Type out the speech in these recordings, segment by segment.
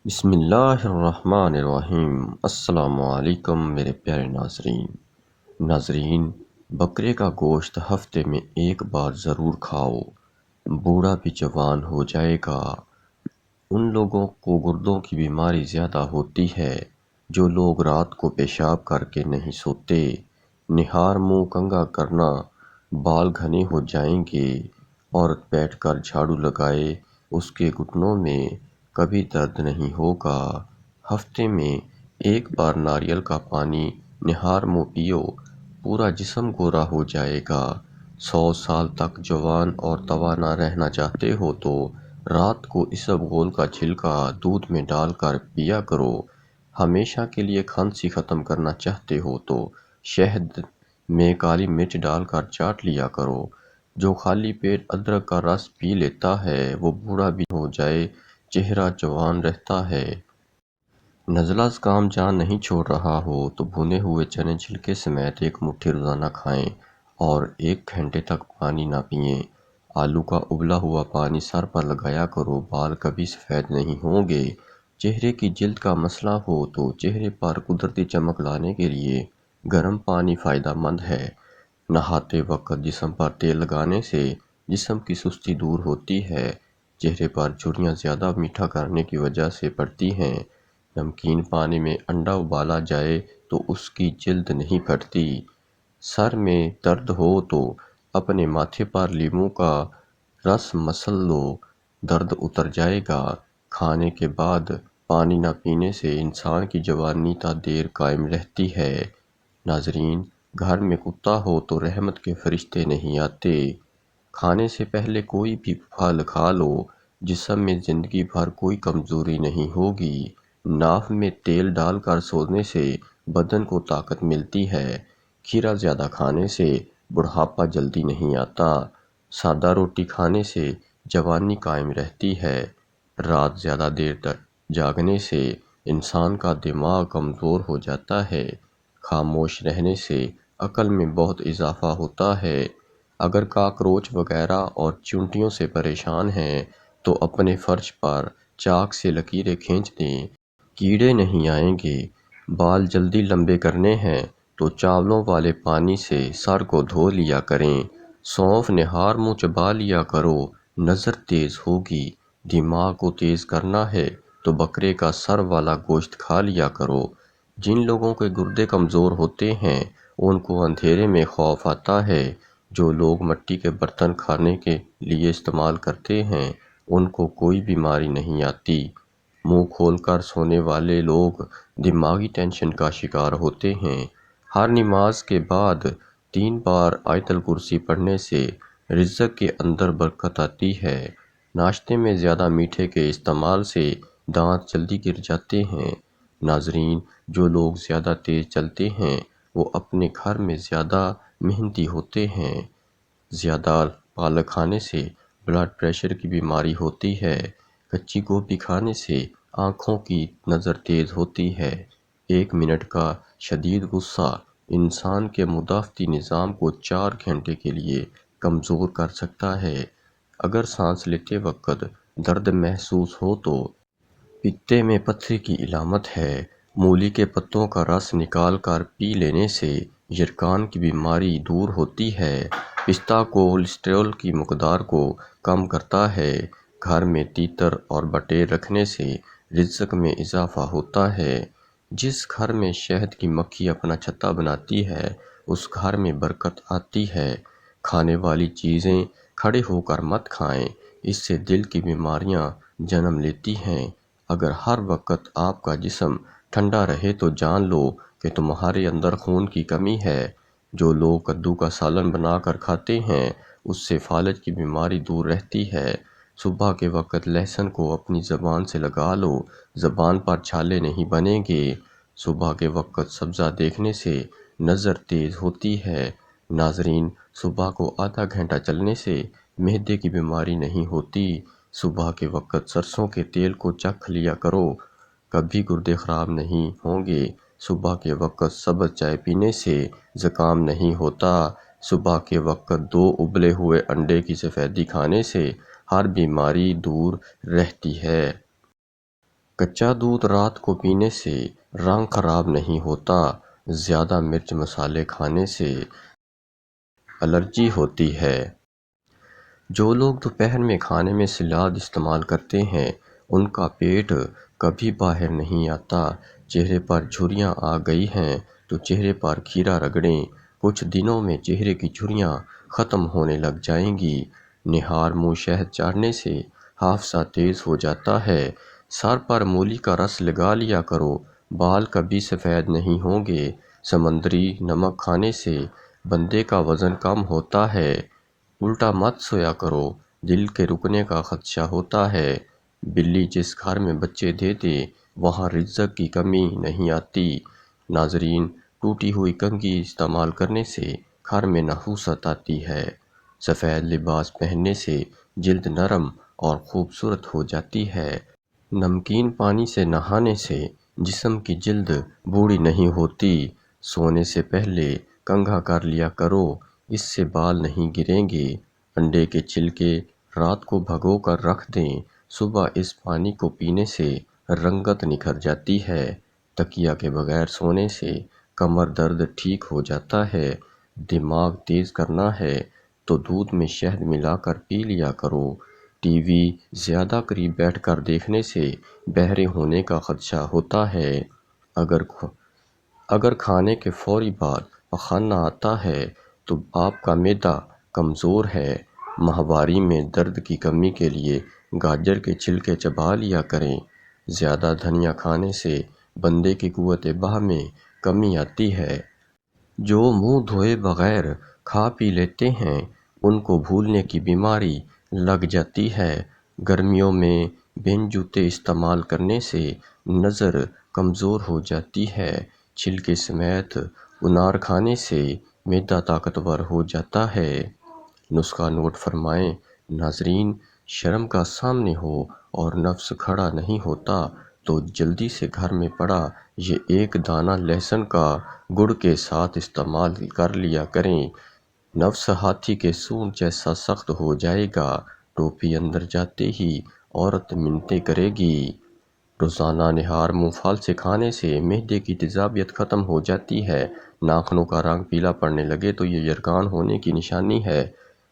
بسم اللہ الرحمن الرحیم۔ السلام علیکم میرے پیارے ناظرین، بکرے کا گوشت ہفتے میں ایک بار ضرور کھاؤ، بوڑھا بھی جوان ہو جائے گا۔ ان لوگوں کو گردوں کی بیماری زیادہ ہوتی ہے جو لوگ رات کو پیشاب کر کے نہیں سوتے۔ نہار منہ کنگھا کرنا، بال گھنے ہو جائیں گے۔ عورت بیٹھ کر جھاڑو لگائے، اس کے گھٹنوں میں کبھی درد نہیں ہوگا۔ ہفتے میں ایک بار ناریل کا پانی نہار منہ پیو، پورا جسم گورا ہو جائے گا۔ 100 سال تک جوان اور توانا رہنا چاہتے ہو تو رات کو اسبگول کا چھلکا دودھ میں ڈال کر پیا کرو۔ ہمیشہ کے لیے کھانسی ختم کرنا چاہتے ہو تو شہد میں کالی مرچ ڈال کر چاٹ لیا کرو۔ جو خالی پیٹ ادرک کا رس پی لیتا ہے وہ بوڑھا بھی ہو جائے چہرہ جوان رہتا ہے۔ نزلہ زکام جان نہیں چھوڑ رہا ہو تو بھنے ہوئے چنے چھلکے سمیت ایک مٹھی روزانہ کھائیں اور 1 گھنٹے تک پانی نہ پئیں۔ آلو کا ابلا ہوا پانی سر پر لگایا کرو، بال کبھی سفید نہیں ہوں گے۔ چہرے کی جلد کا مسئلہ ہو تو چہرے پر قدرتی چمک لانے کے لیے گرم پانی فائدہ مند ہے۔ نہاتے وقت جسم پر تیل لگانے سے جسم کی سستی دور ہوتی ہے۔ چہرے پر جھریاں زیادہ میٹھا کرنے کی وجہ سے پڑتی ہیں۔ نمکین پانی میں انڈا ابالا جائے تو اس کی جلد نہیں پھٹتی۔ سر میں درد ہو تو اپنے ماتھے پر لیموں کا رس مسل لو، درد اتر جائے گا۔ کھانے کے بعد پانی نہ پینے سے انسان کی جوانی تا دیر قائم رہتی ہے۔ ناظرین، گھر میں کتا ہو تو رحمت کے فرشتے نہیں آتے۔ کھانے سے پہلے کوئی بھی پھل کھا لو، جسم میں زندگی بھر کوئی کمزوری نہیں ہوگی۔ ناف میں تیل ڈال کر سونے سے بدن کو طاقت ملتی ہے۔ کھیرا زیادہ کھانے سے بڑھاپا جلدی نہیں آتا۔ سادہ روٹی کھانے سے جوانی قائم رہتی ہے۔ رات زیادہ دیر تک جاگنے سے انسان کا دماغ کمزور ہو جاتا ہے۔ خاموش رہنے سے عقل میں بہت اضافہ ہوتا ہے۔ اگر کاکروچ وغیرہ اور چیونٹیوں سے پریشان ہیں تو اپنے فرش پر چاک سے لکیریں کھینچ دیں، کیڑے نہیں آئیں گے۔ بال جلدی لمبے کرنے ہیں تو چاولوں والے پانی سے سر کو دھو لیا کریں۔ سونف نہار منہ چبا لیا کرو، نظر تیز ہوگی۔ دماغ کو تیز کرنا ہے تو بکرے کا سر والا گوشت کھا لیا کرو۔ جن لوگوں کے گردے کمزور ہوتے ہیں ان کو اندھیرے میں خوف آتا ہے۔ جو لوگ مٹی کے برتن کھانے کے لیے استعمال کرتے ہیں ان کو کوئی بیماری نہیں آتی۔ منہ کھول کر سونے والے لوگ دماغی ٹینشن کا شکار ہوتے ہیں۔ ہر نماز کے بعد 3 بار آیت الکرسی پڑھنے سے رزق کے اندر برکت آتی ہے۔ ناشتے میں زیادہ میٹھے کے استعمال سے دانت جلدی گر جاتے ہیں۔ ناظرین، جو لوگ زیادہ تیز چلتے ہیں وہ اپنے گھر میں زیادہ محنتی ہوتے ہیں۔ زیادہ پالک کھانے سے بلڈ پریشر کی بیماری ہوتی ہے۔ کچی گوبھی کھانے سے آنکھوں کی نظر تیز ہوتی ہے۔ 1 منٹ کا شدید غصہ انسان کے مدافعتی نظام کو 4 گھنٹے کے لیے کمزور کر سکتا ہے۔ اگر سانس لیتے وقت درد محسوس ہو تو پتے میں پتھری کی علامت ہے۔ مولی کے پتوں کا رس نکال کر پی لینے سے یرقان کی بیماری دور ہوتی ہے۔ پستہ کولیسٹرول کی مقدار کو کم کرتا ہے۔ گھر میں تیتر اور بٹیر رکھنے سے رزق میں اضافہ ہوتا ہے۔ جس گھر میں شہد کی مکھی اپنا چھتا بناتی ہے اس گھر میں برکت آتی ہے۔ کھانے والی چیزیں کھڑے ہو کر مت کھائیں، اس سے دل کی بیماریاں جنم لیتی ہیں۔ اگر ہر وقت آپ کا جسم ٹھنڈا رہے تو جان لو کہ تمہارے اندر خون کی کمی ہے۔ جو لوگ کدو کا سالن بنا کر کھاتے ہیں اس سے فالج کی بیماری دور رہتی ہے۔ صبح کے وقت لہسن کو اپنی زبان سے لگا لو، زبان پر چھالے نہیں بنیں گے۔ صبح کے وقت سبزہ دیکھنے سے نظر تیز ہوتی ہے۔ ناظرین، صبح کو آدھا گھنٹہ چلنے سے معدے کی بیماری نہیں ہوتی۔ صبح کے وقت سرسوں کے تیل کو چکھ لیا کرو، کبھی گردے خراب نہیں ہوں گے۔ صبح کے وقت سبز چائے پینے سے زکام نہیں ہوتا۔ صبح کے وقت 2 ابلے ہوئے انڈے کی سفیدی کھانے سے ہر بیماری دور رہتی ہے۔ کچا دودھ رات کو پینے سے رنگ خراب نہیں ہوتا، زیادہ مرچ مسالے کھانے سے الرجی ہوتی ہے۔ جو لوگ دوپہر میں کھانے میں سلاد استعمال کرتے ہیں ان کا پیٹ کبھی باہر نہیں آتا۔ چہرے پر جھریاں آ گئی ہیں تو چہرے پر کھیرا رگڑیں، کچھ دنوں میں چہرے کی جھریاں ختم ہونے لگ جائیں گی۔ نہار منہ شہد چاٹنے سے حافظہ تیز ہو جاتا ہے۔ سر پر مولی کا رس لگا لیا کرو، بال کبھی سفید نہیں ہوں گے۔ سمندری نمک کھانے سے بندے کا وزن کم ہوتا ہے۔ الٹا مت سویا کرو، دل کے رکنے کا خدشہ ہوتا ہے۔ بلی جس گھر میں بچے دے دے وہاں رزق کی کمی نہیں آتی۔ ناظرین، ٹوٹی ہوئی کنگھی استعمال کرنے سے گھر میں نحوست آتی ہے۔ سفید لباس پہننے سے جلد نرم اور خوبصورت ہو جاتی ہے۔ نمکین پانی سے نہانے سے جسم کی جلد بوڑھی نہیں ہوتی۔ سونے سے پہلے کنگھا کر لیا کرو، اس سے بال نہیں گریں گے۔ انڈے کے چھلکے رات کو بھگو کر رکھ دیں، صبح اس پانی کو پینے سے رنگت نکھر جاتی ہے۔ تکیہ کے بغیر سونے سے کمر درد ٹھیک ہو جاتا ہے۔ دماغ تیز کرنا ہے تو دودھ میں شہد ملا کر پی لیا کرو۔ ٹی وی زیادہ قریب بیٹھ کر دیکھنے سے بہرے ہونے کا خدشہ ہوتا ہے۔ اگر کھانے کے فوری بعد پخانہ آتا ہے تو آپ کا معدہ کمزور ہے۔ ماہواری میں درد کی کمی کے لیے گاجر کے چھلکے چبا لیا کریں۔ زیادہ دھنیا کھانے سے بندے کی قوت بہہ میں کمی آتی ہے۔ جو منہ دھوئے بغیر کھا پی لیتے ہیں ان کو بھولنے کی بیماری لگ جاتی ہے۔ گرمیوں میں بن جوتے استعمال کرنے سے نظر کمزور ہو جاتی ہے۔ چھلکے سمیت انار کھانے سے معدہ طاقتور ہو جاتا ہے۔ نسخہ نوٹ فرمائیں۔ ناظرین، شرم کا سامنے ہو اور نفس کھڑا نہیں ہوتا تو جلدی سے گھر میں پڑا یہ ایک دانہ لہسن کا گڑ کے ساتھ استعمال کر لیا کریں۔ نفس ہاتھی کے سونڈ جیسا سخت ہو جائے گا۔ ٹوپی اندر جاتے ہی عورت منتیں کرے گی۔ روزانہ نہار منہ پھال سے کھانے سے معدے کی تیزابیت ختم ہو جاتی ہے۔ ناخنوں کا رنگ پیلا پڑنے لگے تو یہ یرغان ہونے کی نشانی ہے۔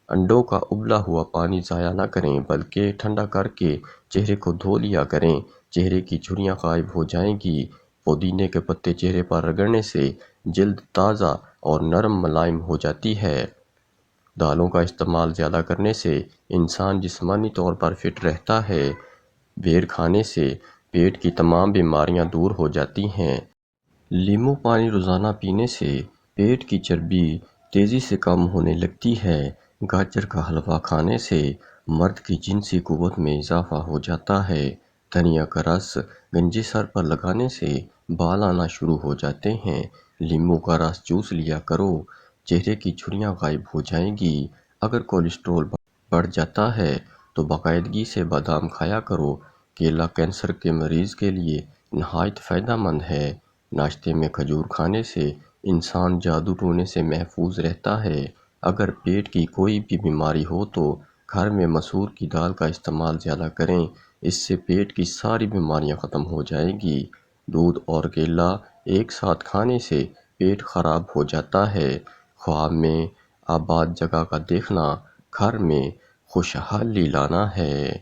انڈوں کا ابلا ہوا پانی ضائع نہ کریں بلکہ ٹھنڈا کر کے چہرے کو دھو لیا کریں۔ چہرے کی جھریاں غائب ہو جائیں گی۔ پودینے کے پتے چہرے پر رگڑنے سے جلد تازہ اور نرم ملائم ہو جاتی ہے۔ دالوں کا استعمال زیادہ کرنے سے انسان جسمانی طور پر فٹ رہتا ہے۔ بیر کھانے سے پیٹ کی تمام بیماریاں دور ہو جاتی ہیں۔ لیموں پانی روزانہ پینے سے پیٹ کی چربی تیزی سے کم ہونے لگتی ہے۔ گاجر کا حلوہ کھانے سے مرد کی جنسی قوت میں اضافہ ہو جاتا ہے۔ دھنیا کا رس گنجے سر پر لگانے سے بال آنا شروع ہو جاتے ہیں۔ لیموں کا رس چوس لیا کرو، چہرے کی جھریاں غائب ہو جائیں گی۔ اگر کولیسٹرول بڑھ جاتا ہے تو باقاعدگی سے بادام کھایا کرو۔ کیلا کینسر کے مریض کے لیے نہایت فائدہ مند ہے۔ ناشتے میں کھجور کھانے سے انسان جادو ٹونے سے محفوظ رہتا ہے۔ اگر پیٹ کی کوئی بھی بیماری ہو تو گھر میں مسور کی دال کا استعمال زیادہ کریں، اس سے پیٹ کی ساری بیماریاں ختم ہو جائیں گی۔ دودھ اور کیلا ایک ساتھ کھانے سے پیٹ خراب ہو جاتا ہے۔ خواب میں آباد جگہ کا دیکھنا گھر میں خوشحالی لانا ہے۔